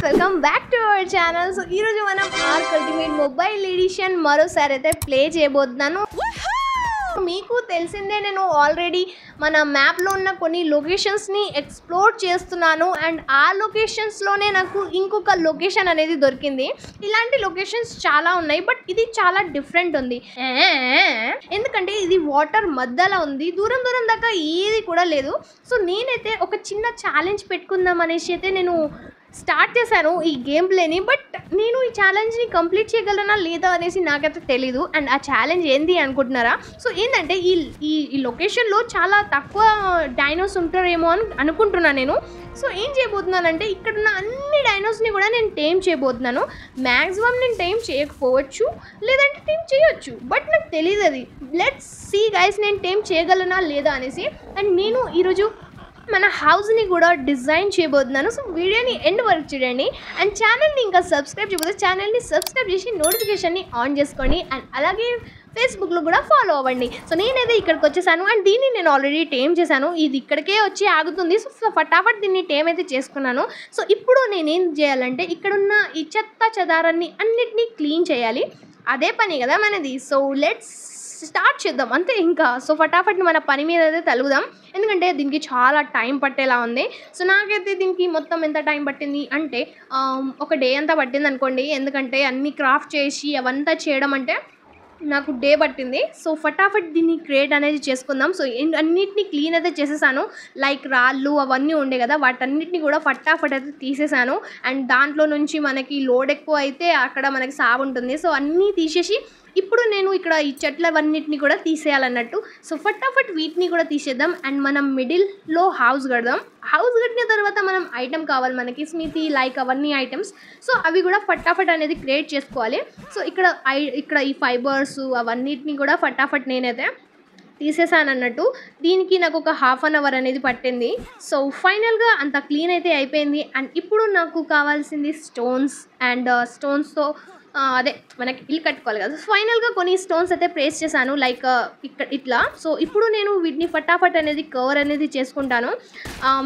Welcome back to our channel. So ఈరోజు మనం arc ultimate mobile edition మరోసారి అయితే ప్లే చేయబోతున్నాను. మీకు తెలిసిందే, నేను ఆల్రెడీ మన మ్యాప్లో ఉన్న కొన్ని లొకేషన్స్ని ఎక్స్ప్లోర్ చేస్తున్నాను. అండ్ ఆ లొకేషన్స్లోనే నాకు ఇంకొక లొకేషన్ అనేది దొరికింది. ఇలాంటి లొకేషన్స్ చాలా ఉన్నాయి, బట్ ఇది చాలా డిఫరెంట్ ఉంది. ఎందుకంటే ఇది వాటర్ మధ్యలో ఉంది, దూరం దూరం దాకా ఏది కూడా లేదు. సో నేనైతే ఒక చిన్న ఛాలెంజ్ పెట్టుకుందాం అనేసి అయితే నేను స్టార్ట్ చేశాను ఈ గేమ్ ప్లేని. బట్ నేను ఈ ఛాలెంజ్ని కంప్లీట్ చేయగలనా లేదా అనేసి నాకైతే తెలీదు. అండ్ ఆ ఛాలెంజ్ ఏంది అనుకుంటున్నారా? సో ఏంటంటే ఈ లొకేషన్లో చాలా తక్కువ డైనోస్ ఉంటారేమో అని అనుకుంటున్నాను నేను. సో ఏం చేయబోతున్నానంటే ఇక్కడ ఉన్న అన్ని డైనోస్ని కూడా నేను టేమ్ చేయబోతున్నాను. మ్యాక్సిమం నేను టేమ్ చేయకపోవచ్చు, లేదంటే టేమ్ చేయొచ్చు, బట్ నాకు తెలియదు అది. లెట్స్ సీ గైస్, నేను టేమ్ చేయగలనా లేదా అనేసి. అండ్ నేను ఈరోజు మన హౌస్ని కూడా డిజైన్ చేయబోతున్నాను. సో వీడియోని ఎండ్ వరకు చూడండి. అండ్ ఛానల్ని ఇంకా సబ్స్క్రైబ్ చేయబోతే ఛానల్ని సబ్స్క్రైబ్ చేసి నోటిఫికేషన్ని ఆన్ చేసుకోండి. అండ్ అలాగే ఫేస్బుక్లో కూడా ఫాలో అవ్వండి. సో నేనైతే ఇక్కడికి వచ్చేసాను అండ్ దీన్ని నేను ఆల్రెడీ టేమ్ చేశాను. ఇది ఇక్కడికే వచ్చి ఆగుతుంది. సో ఫటాఫట్ దీన్ని టేమ్ అయితే చేసుకున్నాను. సో ఇప్పుడు నేనేం చేయాలంటే ఇక్కడున్న ఈ చెత్త చెదారాన్ని అన్నిటినీ క్లీన్ చేయాలి. అదే పని కదా మనది. సో లెట్స్ స్టార్ట్ చేద్దాం అంతే ఇంకా. సో ఫటాఫట్ మన పని మీద అయితే తలుగుదాం, ఎందుకంటే దీనికి చాలా టైం పట్టేలా ఉంది. సో నాకైతే దీనికి మొత్తం ఎంత టైం పట్టింది అంటే ఒక డే అంతా పట్టింది అనుకోండి, ఎందుకంటే అన్ని క్రాఫ్ట్ చేసి అవంతా చేయడం అంటే నాకు డే పట్టింది. సో ఫటాఫట్ దీన్ని క్రియేట్ అనేది చేసుకుందాం. సో అన్నిటిని క్లీన్ అయితే చేసేసాను. లైక్ రాళ్ళు అవన్నీ ఉండే కదా, వాటన్నిటిని కూడా ఫటాఫట్ అయితే తీసేసాను. అండ్ దాంట్లో నుంచి మనకి లోడ్ ఎక్కువ అయితే అక్కడ మనకి సాగు ఉంటుంది. సో అన్నీ తీసేసి ఇప్పుడు నేను ఇక్కడ ఈ చెట్లవన్నిటిని కూడా తీసేయాలన్నట్టు. సో ఫటాఫట్ వీటిని కూడా తీసేద్దాం. అండ్ మనం మిడిల్లో హౌస్ కడదాం. హౌస్ కట్టిన తర్వాత మనం ఐటమ్ కావాలి మనకి, స్మితి లైక్ అవన్నీ ఐటమ్స్. సో అవి కూడా ఫటాఫట్ అనేది క్రియేట్ చేసుకోవాలి. సో ఇక్కడ ఈ ఫైబర్స్ అవన్నిటిని కూడా ఫటాఫట్ నేనైతే తీసేసాను అన్నట్టు. దీనికి నాకు ఒక హాఫ్ అన్ అవర్ అనేది పట్టింది. సో ఫైనల్గా అంత క్లీన్ అయితే అయిపోయింది. అండ్ ఇప్పుడు నాకు కావాల్సింది స్టోన్స్. అండ్ స్టోన్స్తో అదే మనకి ఇల్లు కట్టుకోవాలి కదా. ఫైనల్గా కొన్ని స్టోన్స్ అయితే ప్లేస్ చేశాను లైక్ ఇక్కడ ఇట్లా. సో ఇప్పుడు నేను వీటిని ఫటాఫట్ అనేది కవర్ అనేది చేసుకుంటాను.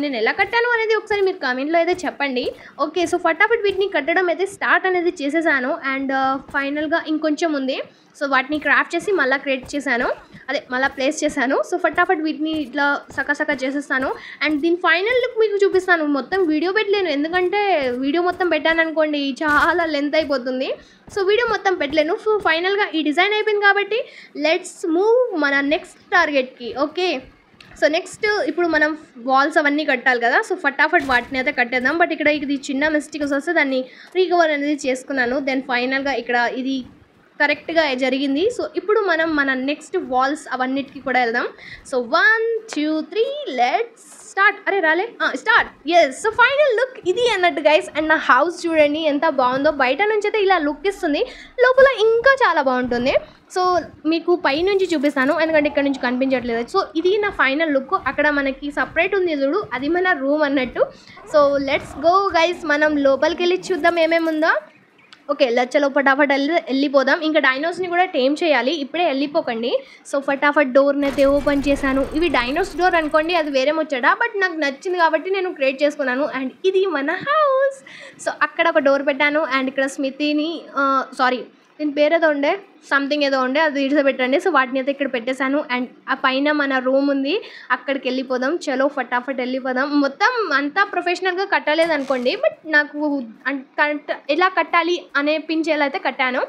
నేను ఎలా కట్టాను అనేది ఒకసారి మీరు కామెంట్లో అయితే చెప్పండి. ఓకే, సో ఫటాఫట్ వీటిని కట్టడం అయితే స్టార్ట్ అనేది చేసేసాను. అండ్ ఫైనల్గా ఇంకొంచెం ఉంది. సో వాటిని క్రాఫ్ట్ చేసి మళ్ళీ క్రియేట్ చేశాను, అదే మళ్ళీ ప్లేస్ చేశాను. సో ఫటాఫట్ వీటిని ఇట్లా సకా చేసేస్తాను. అండ్ దీని ఫైనల్ లుక్ మీకు చూపిస్తాను. మొత్తం వీడియో పెట్టలేను, ఎందుకంటే వీడియో మొత్తం పెట్టాను అనుకోండి చాలా లెంత్ అయిపోతుంది. సో వీడియో మొత్తం పెట్టలేను. సో ఫైనల్గా ఈ డిజైన్ అయిపోయింది కాబట్టి లెట్స్ మూవ్ మన నెక్స్ట్ టార్గెట్కి. ఓకే, సో నెక్స్ట్ ఇప్పుడు మనం వాల్స్ అవన్నీ కట్టాలి కదా. సో ఫటాఫట్ వాటిని అయితే కట్టేద్దాం. బట్ ఇక్కడ ఇది చిన్న మిస్టేక్స్ వస్తే దాన్ని రీకవర్ అనేది చేసుకున్నాను. దెన్ ఫైనల్గా ఇక్కడ ఇది కరెక్ట్గా జరిగింది. సో ఇప్పుడు మనం మన నెక్స్ట్ వాల్స్ అవన్నిటికీ కూడా వెళ్దాం. So 1 2 3 let's start. అరే రాలే, start. Yes, so final look ఇది అన్నట్టు గైస్. అండ్ నా హౌస్ చూడండి ఎంత బాగుందో. బయట నుంచి అయితే ఇలా లుక్ ఇస్తుంది, లోపల ఇంకా చాలా బాగుంటుంది. సో మీకు పైనుంచి చూపిస్తాను, ఎందుకంటే ఇక్కడ నుంచి కనిపించట్లేదు. సో ఇది నా ఫైనల్ లుక్. అక్కడ మనకి సపరేట్ ఉంది చూడు, అది మన రూమ్ అన్నట్టు. సో లెట్స్ గో గైస్, మనం లోపలికి వెళ్ళి చూద్దాం ఏమేమి ఉందో. ఓకే, చలో ఫటాఫట్ వెళ్ళిపోదాం. ఇంకా డైనోస్ని కూడా టేమ్ చేయాలి, ఇప్పుడే వెళ్ళిపోకండి. సో ఫటాఫట్ డోర్ని అయితే ఓపెన్ చేశాను. ఇవి డైనోస్ డోర్ అనుకోండి, అది వేరే ముచ్చట, బట్ నాకు నచ్చింది కాబట్టి నేను క్రియేట్ చేసుకున్నాను. అండ్ ఇది మన హౌస్. సో అక్కడ ఒక డోర్ పెట్టాను. అండ్ ఇక్కడ స్మితిని దీని పేరు ఏదో ఉండే, సంథింగ్ ఏదో ఉండే, అది ఇడిసపెట్టండి. సో వాటిని అయితే ఇక్కడ పెట్టేశాను. అండ్ ఆ పైన మన రూమ్ ఉంది, అక్కడికి వెళ్ళిపోదాం. చలో ఫటాఫట్ వెళ్ళిపోదాం. మొత్తం అంతా ప్రొఫెషనల్గా కట్టలేదు అనుకోండి, బట్ నాకు ఎలా కట్టాలి అనిపించేలా అయితే కట్టాను.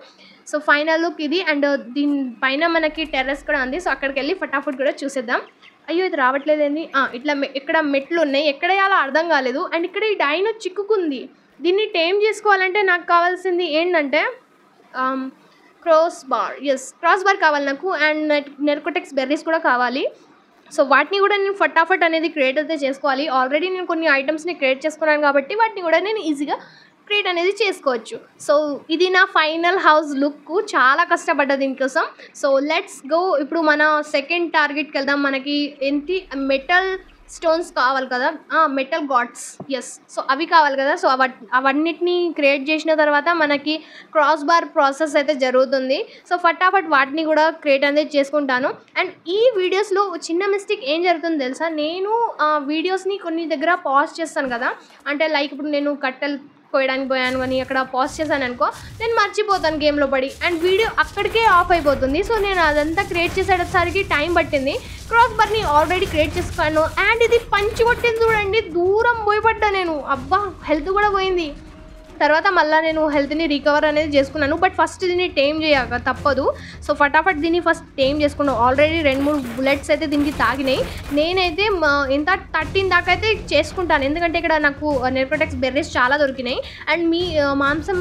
సో ఫైనల్ లుక్ ఇది. అండ్ దీనిపైన మనకి టెర్రస్ కూడా ఉంది. సో అక్కడికి వెళ్ళి ఫటాఫట్ కూడా చూసేద్దాం. అయ్యో ఇది రావట్లేదండి. ఇట్లా ఇక్కడ మెట్లు ఉన్నాయి, ఎక్కడ వేయాలో అర్థం కాలేదు. అండ్ ఇక్కడ ఈ డైనో చిక్కుకుంది. దీన్ని టేమ్ చేసుకోవాలంటే నాకు కావాల్సింది ఏంటంటే క్రాస్ బార్ కావాలి నాకు. అండ్ నెర్కోటెక్స్ బెర్రీస్ కూడా కావాలి. సో వాటిని కూడా నేను ఫటాఫట్ అనేది క్రియేట్ అయితే చేసుకోవాలి. ఆల్రెడీ నేను కొన్ని ఐటమ్స్ని క్రియేట్ చేసుకున్నాను కాబట్టి వాటిని కూడా నేను ఈజీగా క్రియేట్ అనేది చేసుకోవచ్చు. సో ఇది నా ఫైనల్ హౌస్ లుక్. చాలా కష్టపడ్డా దీనికోసం. So let's go. ఇప్పుడు మన సెకండ్ టార్గెట్కి వెళ్దాం. మనకి ఏంటి, మెటల్ స్టోన్స్ కావాలి కదా, మెటల్ గాడ్స్. ఎస్, సో అవి కావాలి కదా. సో అవన్నిటిని క్రియేట్ చేసిన తర్వాత మనకి క్రాస్ బార్ ప్రాసెస్ అయితే జరుగుతుంది. సో ఫటాఫట్ వాటిని కూడా క్రియేట్ అనేది చేసుకుంటాను. అండ్ ఈ వీడియోస్లో చిన్న మిస్టేక్ ఏం జరుగుతుందో తెలుసా, నేను వీడియోస్ని కొన్ని దగ్గర పాజ్ చేస్తాను కదా. అంటే లైక్ ఇప్పుడు నేను కట్టెలు కోయడానికి పోయాను అని అక్కడ పాజ్ చేశాను అనుకో, నేను మర్చిపోతాను గేమ్లో పడి అండ్ వీడియో అక్కడికే ఆఫ్ అయిపోతుంది. సో నేను అదంతా క్రియేట్ చేసేసరికి టైం పట్టింది. క్రాస్ బార్ని ఆల్రెడీ క్రియేట్ చేసుకున్నాను అండ్ ఇది పంచి కొట్టింది చూడండి, దూరం పోయి పడ్డా నేను. అబ్బా హెల్త్ కూడా పోయింది. తర్వాత మళ్ళీ నేను హెల్త్ని రికవర్ అనేది చేసుకున్నాను. బట్ ఫస్ట్ దీన్ని టేమ్ చేయక తప్పదు. సో ఫటాఫట్ దీన్ని ఫస్ట్ టేమ్ చేసుకున్నాను. ఆల్రెడీ 2-3 బుల్లెట్స్ అయితే దీనికి తాగినాయి. నేనైతే ఎంత 13 దాకా అయితే చేసుకుంటాను, ఎందుకంటే ఇక్కడ నాకు నెర్కోటెక్స్ బెర్రీస్ చాలా దొరికినాయి అండ్ మాంసం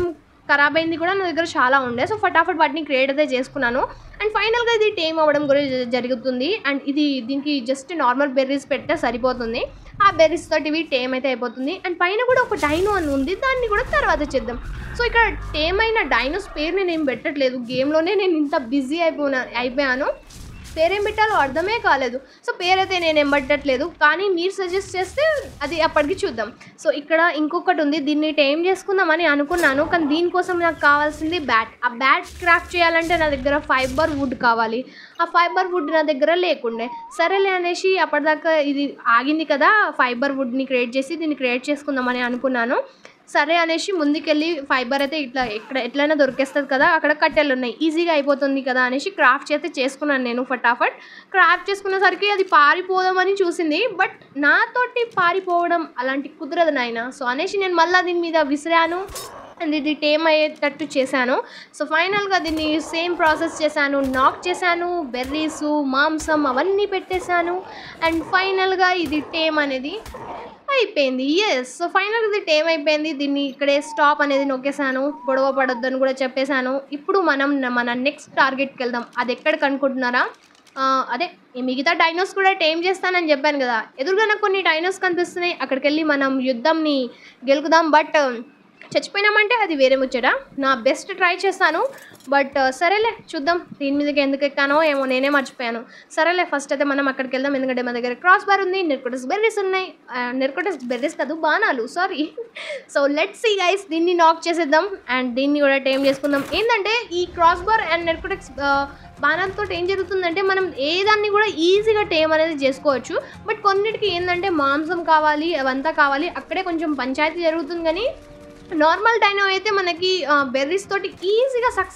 ఖరాబ్ అయింది కూడా నా దగ్గర చాలా ఉండే. సో ఫటాఫట్ వాటిని క్రియేట్ అయితే చేసుకున్నాను అండ్ ఫైనల్గా ఇది టేమ్ అవ్వడం కూడా జరుగుతుంది. అండ్ దీనికి జస్ట్ నార్మల్ బెర్రీస్ పెడితే సరిపోతుంది. ఆ బెర్రీస్ తోటి ఇవి టేమ్ అయితే అయిపోతుంది. అండ్ పైన కూడా ఒక డైనో అని ఉంది, దాన్ని కూడా తర్వాత చేద్దాం. సో ఇక్కడ టేమ్ అయిన డైనోస్ పేరు నేను ఏం పెట్టట్లేదు, గేమ్లోనే నేను ఇంత బిజీ అయిపోయాను. పేరేం పెట్టాలో అర్థమే కాలేదు. సో పేరైతే నేనేం పెట్టట్లేదు, కానీ మీరు సజెస్ట్ చేస్తే అది అప్పటికి చూద్దాం. సో ఇక్కడ ఇంకొకటి ఉంది, దీన్ని టేమ్ చేసుకుందామని అనుకున్నాను, కానీ దీనికోసం నాకు కావాల్సింది బ్యాట్. ఆ బ్యాట్ క్రాఫ్ట్ చేయాలంటే నా దగ్గర ఫైబర్ వుడ్ కావాలి. ఆ ఫైబర్ వుడ్ నా దగ్గర లేకుండే. సరేలే అనేసి అప్పటిదాకా ఇది ఆగింది కదా, ఫైబర్ వుడ్ని క్రియేట్ చేసి దీన్ని క్రియేట్ చేసుకుందామని అనుకున్నాను. సరే అనేసి ముందుకెళ్ళి ఫైబర్ అయితే ఎట్లయినా దొరికేస్తుంది కదా, అక్కడ కట్టెలు ఉన్నాయి, ఈజీగా అయిపోతుంది కదా అనేసి క్రాఫ్ట్ అయితే చేసుకున్నాను నేను. ఫటాఫట్ క్రాఫ్ట్ చేసుకునేసరికి అది పారిపోదామని చూసింది, బట్ నాతోటి పారిపోవడం అలాంటి కుదరదు నాయన. సో అనేసి నేను మళ్ళీ దీని మీద విసిరాను అండ్ ఇది టేమ్ అయ్యేటట్టు చేశాను. సో ఫైనల్గా దీన్ని సేమ్ ప్రాసెస్ చేశాను, నాక్ చేశాను, బెర్రీసు మాంసం అవన్నీ పెట్టేశాను అండ్ ఫైనల్గా ఇది టేమ్ అనేది అయిపోయింది. ఎస్, సో ఫైనల్గా ఇది టేమ్ అయిపోయింది. దీన్ని ఇక్కడే స్టాప్ అనేది నొక్కేసాను, గొడవ పడొద్దని కూడా చెప్పేశాను. ఇప్పుడు మనం మన నెక్స్ట్ టార్గెట్కి వెళ్దాం. అది ఎక్కడికి అనుకుంటున్నారా? అదే మిగతా డైనోస్ కూడా టేమ్ చేస్తానని చెప్పాను కదా, ఎదురుగా నాకు కొన్ని డైనోస్ కనిపిస్తున్నాయి, అక్కడికి వెళ్ళి మనం యుద్ధంని గెలుకుదాం. బట్ చచ్చిపోయినామంటే అది వేరే ముచ్చట. నా బెస్ట్ ట్రై చేస్తాను, బట్ సరేలే చూద్దాం. దీని మీదకి ఎందుకు ఎక్కానో ఏమో నేనే మర్చిపోయాను. సరేలే ఫస్ట్ అయితే మనం అక్కడికి వెళ్దాం, ఎందుకంటే మన దగ్గర క్రాస్ బార్ ఉంది, నెర్కోటెక్స్ బెర్రీస్ ఉన్నాయి. నెర్కోటెక్స్ బెర్రీస్ కాదు, బాణాలు, sorry. So let's see guys, దీన్ని నాక్ చేసేద్దాం అండ్ దీన్ని కూడా టేమ్ చేసుకుందాం. ఏంటంటే ఈ క్రాస్ బార్ అండ్ నెర్కోటెక్స్ బాణాలతో ఏం జరుగుతుందంటే మనం ఏదాన్ని కూడా ఈజీగా టేమ్ అనేది చేసుకోవచ్చు. బట్ కొన్నిటికి ఏంటంటే మాంసం కావాలి, అవంతా కావాలి, అక్కడే కొంచెం పంచాయతీ జరుగుతుంది. కానీ నార్మల్ డైనో అయితే మనకి బెర్రీస్ తోటి ఈజీగా సక్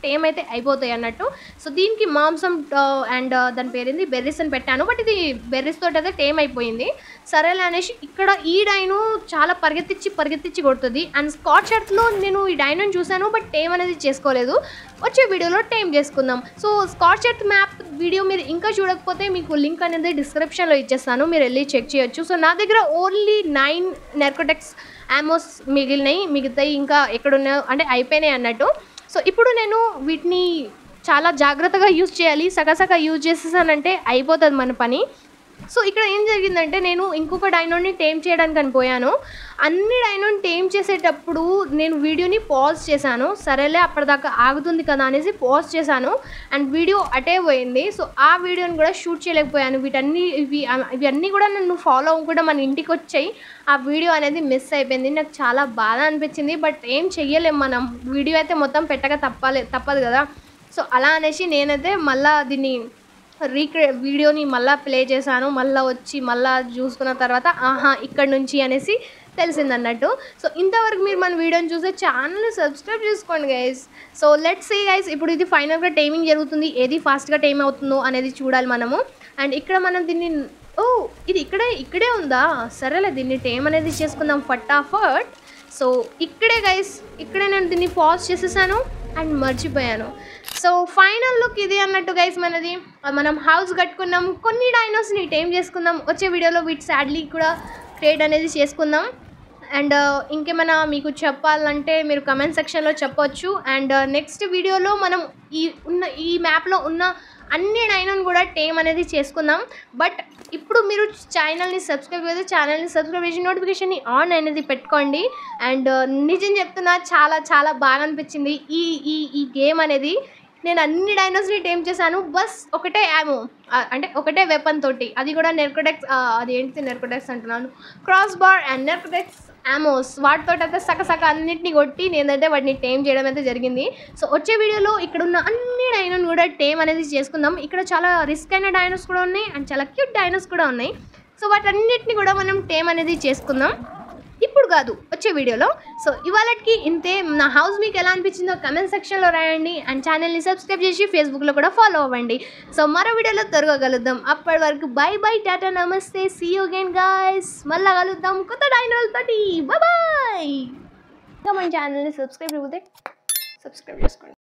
టేమ్ అయితే అయిపోతాయి అన్నట్టు. సో దీనికి మాంసం అండ్ దాని పేరేంది బెర్రీస్ అని పెట్టాను, బట్ ఇది బెర్రీస్ తోటి అయితే టేమ్ అయిపోయింది. సరేలే అనేసి ఇక్కడ ఈ డైనో చాలా పరిగెత్తిచ్చి కొడుతుంది. అండ్ స్కాచ్ షర్ట్లో నేను ఈ డైనోని చూశాను, బట్ టేమ్ అనేది చేసుకోలేదు. వచ్చే వీడియోలో టేమ్ చేసుకుందాం. So scotch shirt map video మీరు ఇంకా చూడకపోతే మీకు లింక్ అనేది డిస్క్రిప్షన్లో ఇచ్చేస్తాను, మీరు వెళ్ళి చెక్ చేయొచ్చు. సో నా దగ్గర ఓన్లీ 9 నెర్కోటెక్స్ యామోస్ మిగిలినాయి, మిగతాయి ఇంకా ఎక్కడున్నాయో అంటే అయిపోయినాయి అన్నట్టు. సో ఇప్పుడు నేను వీటిని చాలా జాగ్రత్తగా యూజ్ చేయాలి, సగసగ యూజ్ చేసేసానంటే అయిపోతుంది మన పని. సో ఇక్కడ ఏం జరిగిందంటే నేను ఇంకొక డైనోని టేమ్ చేయడానికి అని పోయాను. అన్ని డైనోని టేమ్ చేసేటప్పుడు నేను వీడియోని పాజ్ చేశాను. సరేలే అప్పటిదాకా ఆగుతుంది కదా అనేసి పాజ్ చేశాను అండ్ వీడియో అటే పోయింది. సో ఆ వీడియోని కూడా షూట్ చేయలేకపోయాను. ఇవన్నీ కూడా నన్ను ఫాలో అవ్వకుండా మన ఇంటికి వచ్చాయి. ఆ వీడియో అనేది మిస్ అయిపోయింది. నాకు చాలా బాధ అనిపించింది, బట్ ఏం చెయ్యలేం, మనం వీడియో అయితే మొత్తం పెట్టక తప్పదు కదా. సో అలా అనేసి నేనైతే మళ్ళీ దీన్ని వీడియోని మళ్ళీ ప్లే చేశాను. మళ్ళీ వచ్చి మళ్ళీ చూసుకున్న తర్వాత ఇక్కడ నుంచి అనేసి తెలిసిందన్నట్టు. సో ఇంతవరకు మీరు మన వీడియోని చూసే ఛానల్ని సబ్స్క్రైబ్ చేసుకోండి guys. So let's see guys, ఇప్పుడు ఇది ఫైనల్గా టైమింగ్ జరుగుతుంది, ఏది ఫాస్ట్గా టైం అవుతుందో అనేది చూడాలి మనము. అండ్ ఇక్కడ మనం దీన్ని ఇది ఇక్కడే ఉందా, సరేలే దీన్ని టైం అనేది చేసుకుందాం ఫటాఫట్. సో ఇక్కడే గైస్, ఇక్కడే నేను దీన్ని పాజ్ చేసేసాను అండ్ మర్చిపోయాను. సో ఫైనల్ లుక్ ఇది అన్నట్టు గైస్. మనం హౌస్ కట్టుకున్నాం, కొన్ని డైనోస్ని టైం చేసుకుందాం. వచ్చే వీడియోలో వీటి సాడ్లీ కూడా క్రియేట్ అనేది చేసుకుందాం. అండ్ ఇంకేమైనా మీకు చెప్పాలంటే మీరు కమెంట్ సెక్షన్లో చెప్పొచ్చు. అండ్ నెక్స్ట్ వీడియోలో మనం ఈ మ్యాప్లో ఉన్న అన్ని డైనోని కూడా టేమ్ అనేది చేసుకుందాం. బట్ ఇప్పుడు మీరు ఛానల్ని సబ్స్క్రైబ్ చేసి నోటిఫికేషన్ని ఆన్ అనేది పెట్టుకోండి. అండ్ నిజం చెప్తున్నా, చాలా చాలా బాగా అనిపించింది ఈ గేమ్ అనేది. నేను అన్ని డైనోస్ని టేమ్ చేశాను, బస్ ఒకటే యామో అంటే ఒకటే వెపన్ తోటి, అది కూడా నెర్కోటెక్స్, అది ఏంటి నెర్కోటెక్స్ అంటున్నాను, క్రాస్ బార్ అండ్ నెర్కోటెక్స్ యామోస్, వాటితో అయితే సక అన్నింటినీ కొట్టి నేనైతే వాటిని టేమ్ చేయడం అయితే జరిగింది. సో వచ్చే వీడియోలో ఇక్కడ ఉన్న అన్ని డైనోని కూడా టేమ్ అనేది చేసుకుందాం. ఇక్కడ చాలా రిస్క్ అయిన డైనోస్ కూడా ఉన్నాయి అండ్ చాలా క్యూట్ డైనోస్ కూడా ఉన్నాయి. సో వాటన్నిటిని కూడా మనం టేమ్ అనేది చేసుకుందాం. ఇప్పుడు కాదు, వచ్చే వీడియోలో. సో ఇవాళకి ఇంతే. నా హౌస్ మీకు ఎలా అనిపించిందో కమెంట్ సెక్షన్లో రాయండి. అండ్ ఛానల్ని సబ్స్క్రైబ్ చేసి ఫేస్బుక్లో కూడా ఫాలో అవ్వండి. సో మరో వీడియోలో త్వరగా కలుద్దాం. అప్పటి వరకు బై బై, టాటా, నమస్తే, సీ యూ అగైన్ గాయ్స్. మళ్ళీ కలుద్దాం కొత్త డైనోలతోటి. బాయ్. ఇంకా మన ఛానల్ని సబ్స్క్రైబ్ చేసుకోండి.